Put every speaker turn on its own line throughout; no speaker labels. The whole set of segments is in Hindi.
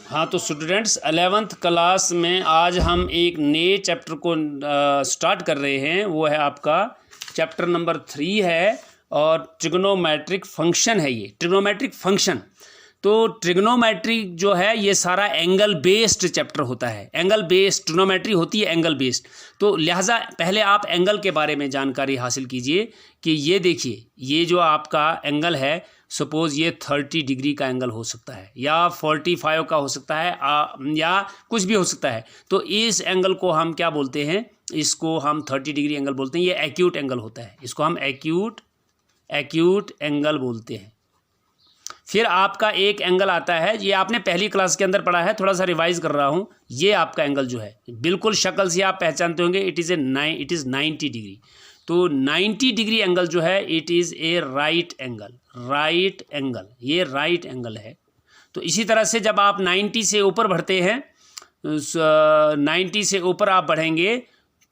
हाँ तो स्टूडेंट्स 11th क्लास में आज हम एक नए चैप्टर को स्टार्ट कर रहे हैं। वो है आपका चैप्टर नंबर 3 है और ट्रिग्नोमेट्रिक फंक्शन है। ये ट्रिग्नोमेट्रिक फंक्शन, तो ट्रिग्नोमेट्रिक जो है ये सारा एंगल बेस्ड चैप्टर होता है। एंगल बेस्ड ट्रिग्नोमेट्री होती है एंगल बेस्ड, तो लिहाजा पहले आप एंगल के बारे में जानकारी हासिल कीजिए कि ये देखिए, ये जो आपका एंगल है, सपोज़ ये 30 डिग्री का एंगल हो सकता है या 45 का हो सकता है या कुछ भी हो सकता है। तो इस एंगल को हम क्या बोलते हैं? इसको हम 30 डिग्री एंगल बोलते हैं। ये एक्यूट एंगल होता है, इसको हम एक्यूट एंगल बोलते हैं। फिर आपका एक एंगल आता है, ये आपने पहली क्लास के अंदर पढ़ा है, थोड़ा सा रिवाइज कर रहा हूँ। ये आपका एंगल जो है बिल्कुल शक्ल से आप पहचानते होंगे, इट इज़ 90 डिग्री। तो 90 डिग्री एंगल जो है it is a right angle. ये राइट एंगल है। तो इसी तरह से जब आप 90 से ऊपर बढ़ते हैं, 90 से ऊपर आप बढ़ेंगे,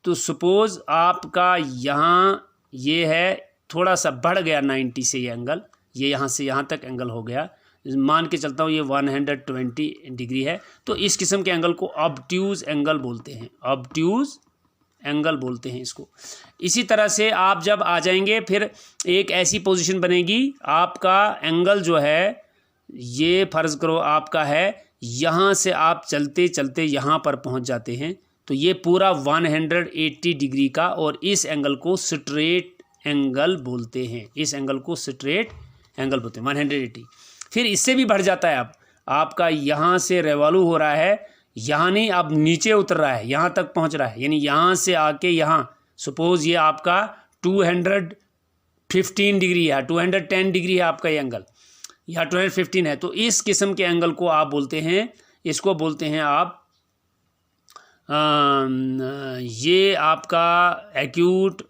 तो सपोज़ आपका यहाँ ये है, थोड़ा सा बढ़ गया 90 से ये एंगल, ये यहाँ से यहाँ तक एंगल हो गया, मान के चलता हूँ ये 120 डिग्री है। तो इस किस्म के एंगल को ऑब्ट्यूज़ एंगल बोलते हैं, ऑब्ट्यूज़ एंगल बोलते हैं इसको। इसी तरह से आप जब आ जाएंगे, फिर एक ऐसी पोजीशन बनेगी, आपका एंगल जो है ये फ़र्ज़ करो आपका है, यहाँ से आप चलते चलते यहाँ पर पहुँच जाते हैं, तो ये पूरा 180 डिग्री का, और इस एंगल को स्ट्रेट एंगल बोलते हैं। इस एंगल को स्ट्रेट एंगल बोलते हैं 180। फिर इससे भी बढ़ जाता है, आपका यहाँ से रेवॉल्व हो रहा है, यहाँ नहीं, अब नीचे उतर रहा है, यहाँ तक पहुँच रहा है, यानी यहाँ से आके यहाँ, सपोज़ ये आपका 215 डिग्री है, 210 डिग्री है आपका ये एंगल, या 215 है। तो इस किस्म के एंगल को आप बोलते हैं, इसको बोलते हैं आप ये आपका एक्यूट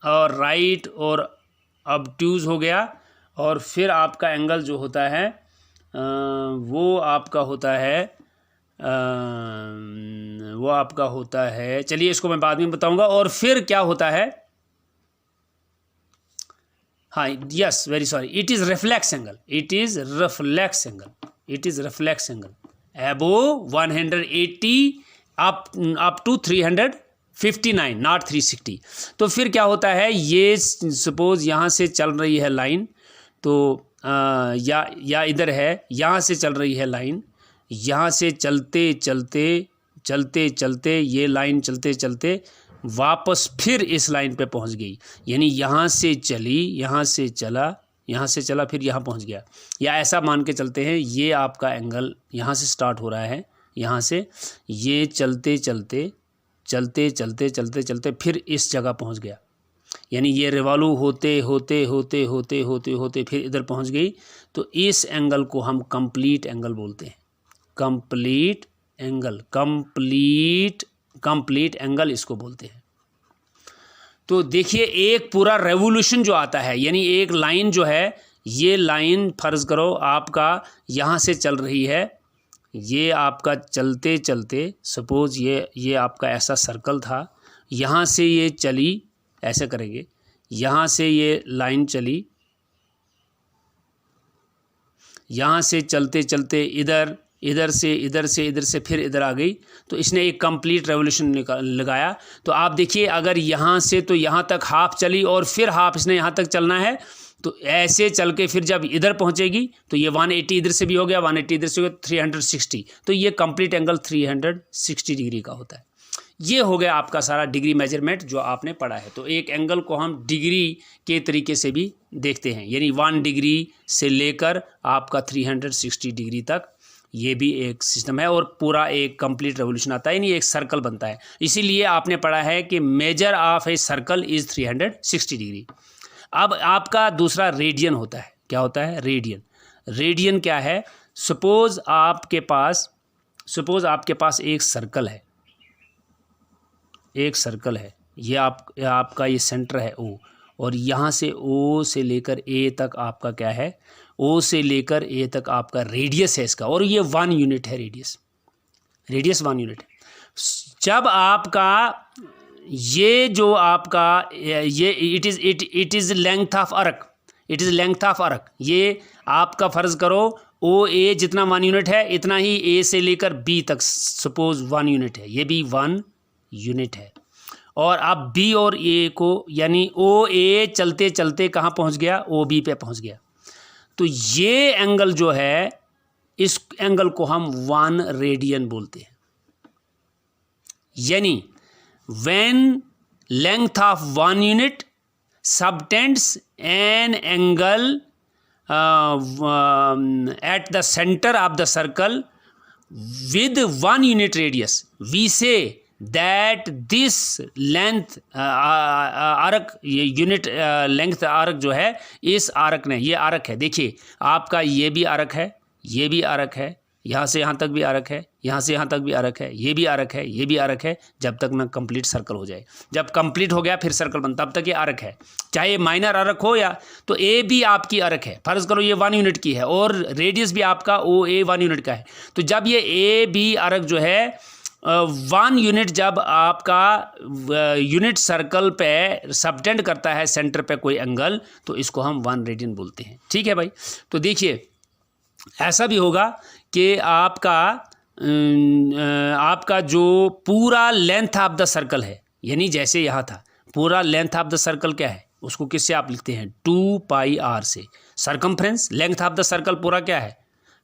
और राइट और ऑब्ट्यूज़ हो गया। और फिर आपका एंगल जो होता है वो आपका होता है चलिए इसको मैं बाद में बताऊंगा। और फिर क्या होता है, हाँ yes very sorry, it is reflex angle above 180 up to 359 not 360। तो फिर क्या होता है, ये सपोज़ यहाँ से चल रही है लाइन, तो या इधर है, यहाँ से चल रही है लाइन, यहाँ से चलते चलते ये लाइन चलते चलते वापस फिर इस लाइन पे पहुँच गई, यानी यहाँ से चला फिर यहाँ पहुँच गया। या ऐसा मान के चलते हैं, ये आपका एंगल यहाँ से स्टार्ट हो रहा है, यहाँ से ये चलते चलते फिर इस जगह पहुँच गया, यानी ये रिवॉल्व होते फिर इधर पहुंच गई। तो इस एंगल को हम कंप्लीट एंगल बोलते हैं, कंप्लीट एंगल इसको बोलते हैं। तो देखिए, एक पूरा रेवोल्यूशन जो आता है, यानी एक लाइन जो है, ये लाइन फ़र्ज़ करो आपका यहाँ से चल रही है, ये आपका चलते चलते सपोज़ ये आपका ऐसा सर्कल था, यहाँ से ये चली, ऐसे करेंगे, यहाँ से ये लाइन चली, यहाँ से चलते चलते इधर से फिर इधर आ गई, तो इसने एक कंप्लीट रेवोल्यूशन लगाया। तो आप देखिए, अगर यहाँ से तो यहाँ तक हाफ चली और फिर हाफ इसने यहाँ तक चलना है, तो ऐसे चल के फिर जब इधर पहुँचेगी तो ये 180 इधर से भी हो गया, 180 इधर से हो गया, 360। तो ये कंप्लीट एंगल 360 डिग्री का होता है। ये हो गया आपका सारा डिग्री मेजरमेंट जो आपने पढ़ा है। तो एक एंगल को हम डिग्री के तरीके से भी देखते हैं, यानी 1 डिग्री से लेकर आपका 360 डिग्री तक, ये भी एक सिस्टम है। और पूरा एक कंप्लीट रेवोल्यूशन आता है, यानी एक सर्कल बनता है। इसीलिए आपने पढ़ा है कि measure of a circle is 360 degree. अब आपका दूसरा रेडियन होता है। क्या होता है? रेडियन क्या है? सपोज़ आपके पास एक सर्कल है, ये आपका ये सेंटर है O, और यहाँ से O से लेकर A तक आपका क्या है? O से लेकर A तक आपका रेडियस है इसका, और ये 1 यूनिट है, रेडियस 1 यूनिट है। जब आपका ये जो आपका ये it is length of arc, it is length of arc. ये आपका फ़र्ज़ करो ओ ए जितना 1 यूनिट है इतना ही ए से लेकर बी तक सपोज 1 यूनिट है, ये भी 1 यूनिट है। और अब बी और ए को यानी ओ ए चलते चलते कहाँ पहुँच गया, ओ बी पे पहुँच गया। तो ये एंगल जो है इस एंगल को हम 1 रेडियन बोलते हैं। यानी when length of 1 unit subtends an angle at the center of the circle with 1 unit radius, we say that this length arc, ये यूनिट लेंथ आर्क जो है इस आर्क ने, ये आर्क है, देखिए आपका ये भी आर्क है, ये भी आर्क है, यहाँ से यहाँ तक भी आर्क है, यहाँ से यहाँ तक भी आर्क है, ये भी आर्क है, ये भी आर्क है, जब तक ना कंप्लीट सर्कल हो जाए। जब कंप्लीट हो गया फिर सर्कल बनता, तब तक ये आर्क है, चाहे माइनर आर्क हो या। तो ए भी आपकी आर्क है, फर्ज करो ये 1 यूनिट की है और रेडियस भी आपका ओ ए 1 यूनिट का है। तो जब ये ए बी आर्क जो है 1 यूनिट जब आपका यूनिट सर्कल पे सबटेंड करता है सेंटर पे कोई एंगल, तो इसको हम 1 रेडियन बोलते हैं। ठीक है भाई। तो देखिए ऐसा भी होगा कि आपका जो पूरा लेंथ ऑफ द सर्कल है, यानी जैसे यहाँ था पूरा लेंथ ऑफ द सर्कल क्या है, उसको किससे आप लिखते हैं 2 पाई आर से। Circumference length of the circle पूरा क्या है,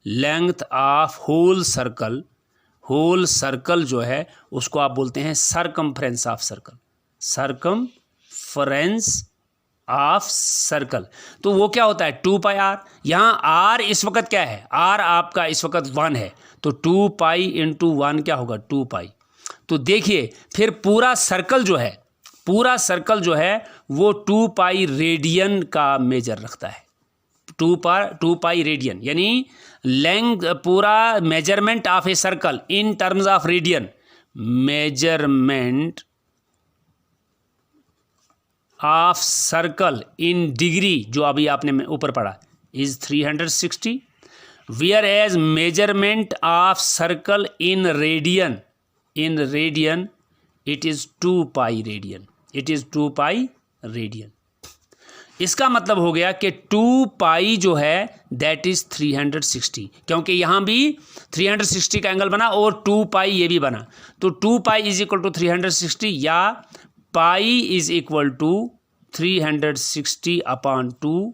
length of whole circle, whole circle जो है उसको आप बोलते हैं circumference of circle, circumference of circle. तो वो क्या होता है 2 पाई आर। यहाँ आर इस वक्त क्या है, आर आपका इस वक्त 1 है, तो 2 पाई इंटू 1 क्या होगा 2 पाई। तो देखिए फिर पूरा सर्कल जो है, पूरा सर्कल जो है वो 2 पाई रेडियन का मेजर रखता है। 2 पाई रेडियन यानी लेंथ, पूरा measurement of a circle in terms of radian, measurement of circle in degree जो अभी आपने ऊपर पढ़ा is 360, whereas measurement of circle in radian, in radian it is 2 pi radian, it is 2 pi radian. इसका मतलब हो गया कि 2 पाई जो है दैट इज़ 360, क्योंकि यहाँ भी 360 का एंगल बना और 2 पाई ये भी बना। तो 2 पाई इज इक्वल टू 360 या pi is equal to 360 upon 2,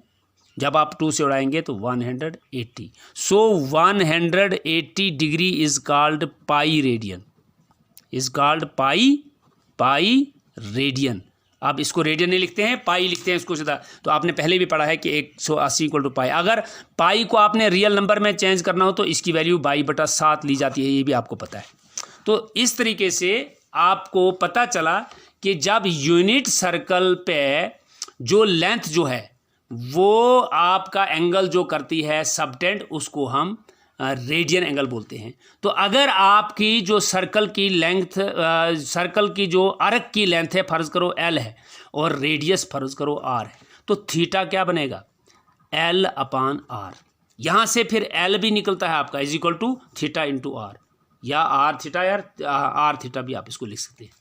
जब आप 2 से उड़ाएंगे तो 180। So 180 degree is called pi radian, is called pi radian. अब इसको रेडियन नहीं लिखते हैं, पाई लिखते हैं इसको सीधा। तो आपने पहले भी पढ़ा है कि 180 इक्वल टू पाई। अगर पाई को आपने रियल नंबर में चेंज करना हो तो इसकी वैल्यू 22/7 ली जाती है, ये भी आपको पता है। तो इस तरीके से आपको पता चला कि जब यूनिट सर्कल पे जो लेंथ जो है वो आपका एंगल जो करती है सबटेंड, उसको हम रेडियन एंगल बोलते हैं। तो अगर आपकी जो सर्कल की लेंथ, सर्कल की जो आर्क की लेंथ है फर्ज करो L है और रेडियस फर्ज करो R है, तो थीटा क्या बनेगा L अपॉन R। यहाँ से फिर L भी निकलता है आपका is equal to theta into R, या R थीटा या R थीटा भी आप इसको लिख सकते हैं।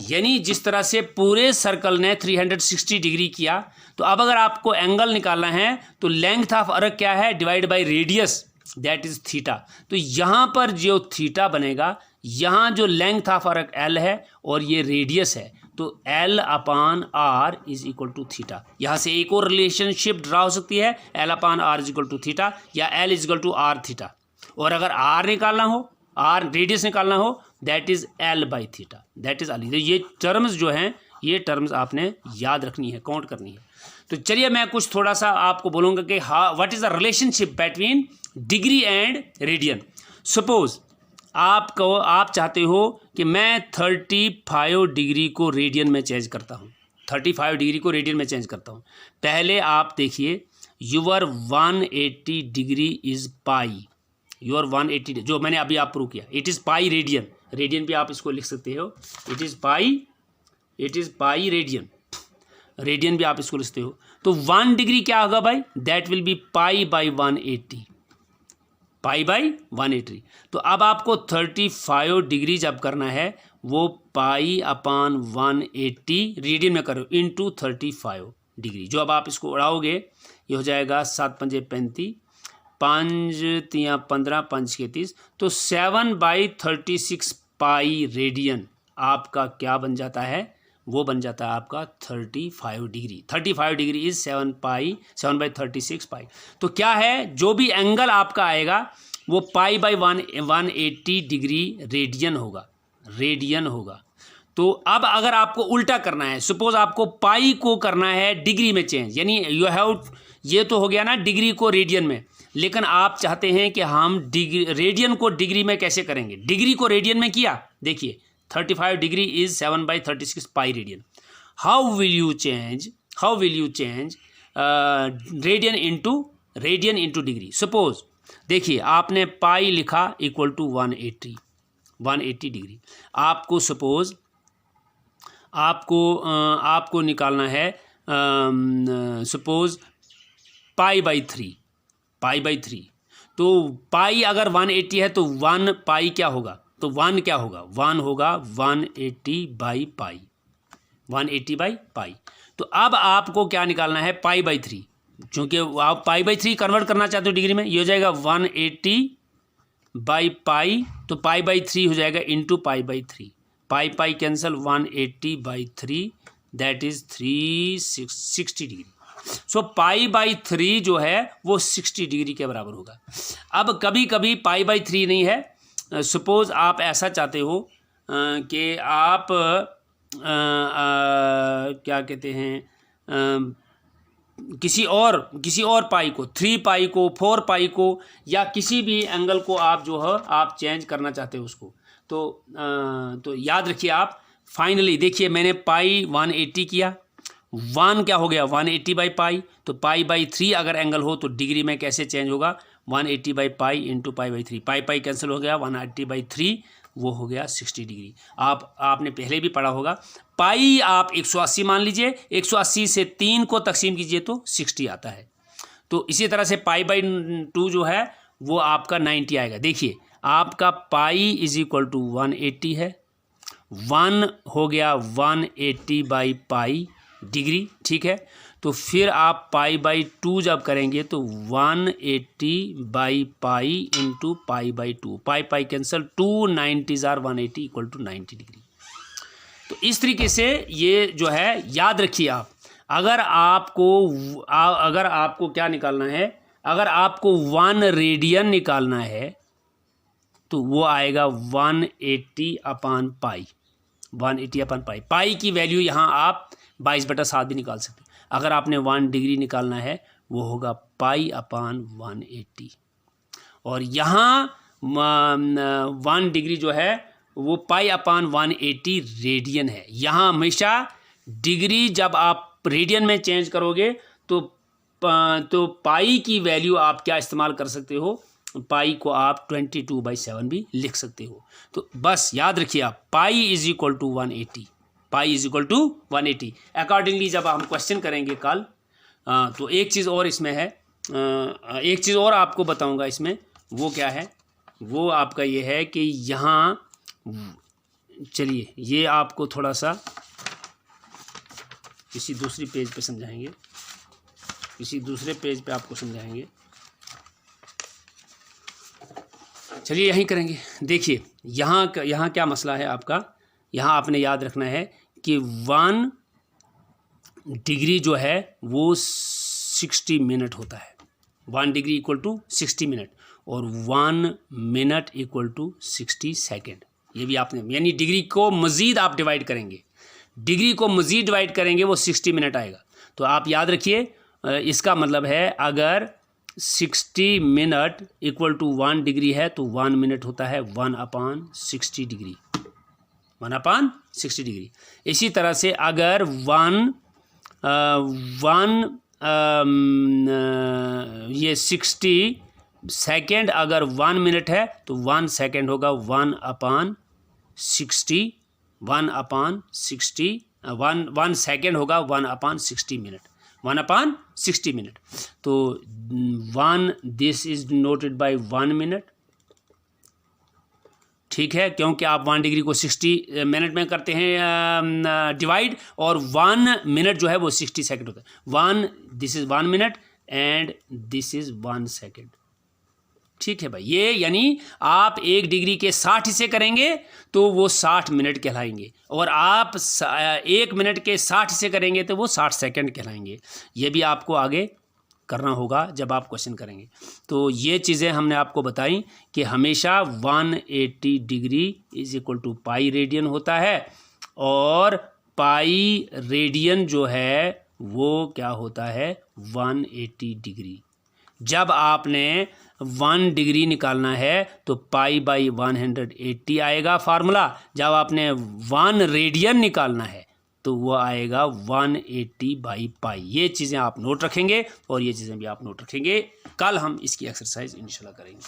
यानी जिस तरह से पूरे सर्कल ने 360 डिग्री किया, तो अब अगर आपको एंगल निकालना है तो लेंथ ऑफ आर्क क्या है divide by radius that is theta. तो यहाँ पर जो थीटा बनेगा, यहाँ जो लेंथ ऑफ आर्क L है और ये रेडियस है, तो L upon R is equal to theta. यहाँ से एक और रिलेशनशिप ड्रा हो सकती है, L upon R is equal to theta या L is equal to R theta. और अगर R निकालना हो, R रेडियस निकालना हो, that is L by theta, that is अली। ये टर्म्स जो हैं, ये टर्म्स आपने याद रखनी है, काउंट करनी है। तो चलिए मैं कुछ थोड़ा सा आपको बोलूँगा कि what is the relationship between degree and radian. Suppose आप चाहते हो कि मैं 35 डिग्री को रेडियन में चेंज करता हूँ, 35 डिग्री को रेडियन में चेंज करता हूँ। पहले आप देखिए your 180 degree is pi, your 180 जो मैंने अभी आप प्रूव किया, it is pi radian. Radian भी आप इसको लिख सकते हो, it is pi radian, radian भी आप इसको लिखते हो। तो 1 डिग्री क्या होगा भाई, that will be pi by 180, pi by 180। तो अब आपको 35 डिग्री जब करना है वो पाई अपॉन 180 रेडियन में करो इंटू 35, डिग्री। जो अब आप इसको उड़ाओगे ये हो जाएगा 7 पंजे 35, 5 तियाँ 15, 5 के 30, तो 7/36 पाई रेडियन आपका क्या बन जाता है, वो बन जाता है आपका 35 डिग्री। 35 डिग्री इज 7/36 पाई। तो क्या है, जो भी एंगल आपका आएगा वो पाई/180 डिग्री रेडियन होगा। तो अब अगर आपको उल्टा करना है, सपोज आपको पाई को करना है डिग्री में चेंज, यानी यू हैव, ये तो हो गया ना डिग्री को रेडियन में, लेकिन आप चाहते हैं कि हम रेडियन को डिग्री में कैसे करेंगे। डिग्री को रेडियन में किया, देखिए 35 degree is 7/36 pi radian. How will you change radian into degree. Suppose देखिए आपने पाई लिखा इक्वल टू 180 डिग्री। आपको सपोज आपको निकालना है सपोज पाई/3। तो पाई अगर 180 है तो 1 पाई क्या होगा, तो 1 क्या होगा, 1 होगा 180/पाई, 180/पाई। तो अब आपको क्या निकालना है, पाई/3, चूँकि आप पाई/3 कन्वर्ट करना चाहते हो डिग्री में, ये हो जाएगा 180/पाई, तो पाई/3 हो जाएगा इंटू पाई/3, pi cancel, 180/3 that is 360 degree. So पाई/3 जो है वो 60 डिग्री के बराबर होगा। अब कभी कभी पाई/3 नहीं है, सपोज आप ऐसा चाहते हो कि आप क्या कहते हैं, किसी और पाई को, 3 पाई को, 4 पाई को, या किसी भी एंगल को आप जो है आप चेंज करना चाहते हो उसको। तो याद रखिए आप, फाइनली देखिए मैंने पाई 180 किया, 1 क्या हो गया 180/पाई, तो पाई/3 अगर एंगल हो तो डिग्री में कैसे चेंज होगा, 180/पाई इंटू पाई/3, पाई कैंसिल हो गया, 180/3 वो हो गया 60 डिग्री। आपने पहले भी पढ़ा होगा, पाई आप 180 मान लीजिए, 180 से 3 को तकसीम कीजिए तो 60 आता है। तो इसी तरह से पाई/2 जो है वो आपका 90 आएगा। देखिए आपका पाई इज इक्वल टू 180 है, 1 हो गया 180/पाई डिग्री, ठीक है। तो फिर आप पाई/2 जब करेंगे तो 180/पाई इंटू पाई/2, pi cancel, 2 90s are 180 equal to 90 degree. तो इस तरीके से ये जो है याद रखिए आप, अगर आपको क्या निकालना है, अगर आपको 1 रेडियन निकालना है तो वो आएगा 180/पाई, 180/पाई। पाई की वैल्यू यहाँ आप 22/7 भी निकाल सकते हैं। अगर आपने 1 डिग्री निकालना है वो होगा पाई/180, और यहाँ 1 डिग्री जो है वो पाई/180 रेडियन है। यहाँ हमेशा डिग्री जब आप रेडियन में चेंज करोगे तो पाई की वैल्यू आप क्या इस्तेमाल कर सकते हो, पाई को आप 22/7 भी लिख सकते हो। तो बस याद रखिए आप, pi is equal to 180, pi is equal to 180। Accordingly जब हम क्वेश्चन करेंगे कल, तो एक चीज़ और इसमें है, एक चीज़ और आपको बताऊंगा इसमें, वो क्या है, वो आपका ये है कि यहाँ चलिए ये आपको थोड़ा सा किसी दूसरी पेज पे समझाएंगे, किसी दूसरे पेज पे आपको समझाएंगे। चलिए यहीं करेंगे। देखिए यहाँ क्या मसला है आपका, यहाँ आपने याद रखना है कि 1 डिग्री जो है वो 60 मिनट होता है, 1 डिग्री इक्वल टू 60 मिनट, और 1 मिनट इक्वल टू 60 सेकेंड। ये भी आपने, यानी डिग्री को मज़ीद आप डिवाइड करेंगे, डिग्री को मज़ीद डिवाइड करेंगे वो 60 मिनट आएगा। तो आप याद रखिए, इसका मतलब है अगर 60 मिनट इक्वल टू 1 डिग्री है तो 1 मिनट होता है 1/60 डिग्री, 1/60 डिग्री। इसी तरह से अगर 1 ये 60 सेकेंड अगर 1 मिनट है तो 1 सेकेंड होगा 1/60, 1 सेकेंड होगा 1/60 मिनट, 1/60 मिनट। तो 1 this is noted bye 1 minute, ठीक है, क्योंकि आप 1 डिग्री को 60 मिनट में करते हैं डिवाइड, और 1 मिनट जो है वो 60 सेकंड होता है। This is 1 minute and this is 1 second. ठीक है भाई, ये यानी आप 1 डिग्री के 60 हिस्से करेंगे तो वो 60 मिनट कहलाएंगे, और आप 1 मिनट के 60 हिस्से करेंगे तो वो 60 सेकंड कहलाएंगे। ये भी आपको आगे करना होगा जब आप क्वेश्चन करेंगे। तो ये चीज़ें हमने आपको बताई कि हमेशा 180 degree is equal to pi radian होता है, और पाई रेडियन जो है वो क्या होता है 180 डिग्री। जब आपने 1 डिग्री निकालना है तो पाई बाई 180 आएगा फार्मूला। जब आपने 1 रेडियन निकालना है तो वो आएगा 180 बाई पाई। ये चीज़ें आप नोट रखेंगे और ये चीज़ें भी आप नोट रखेंगे। कल हम इसकी एक्सरसाइज इंशाल्लाह करेंगे।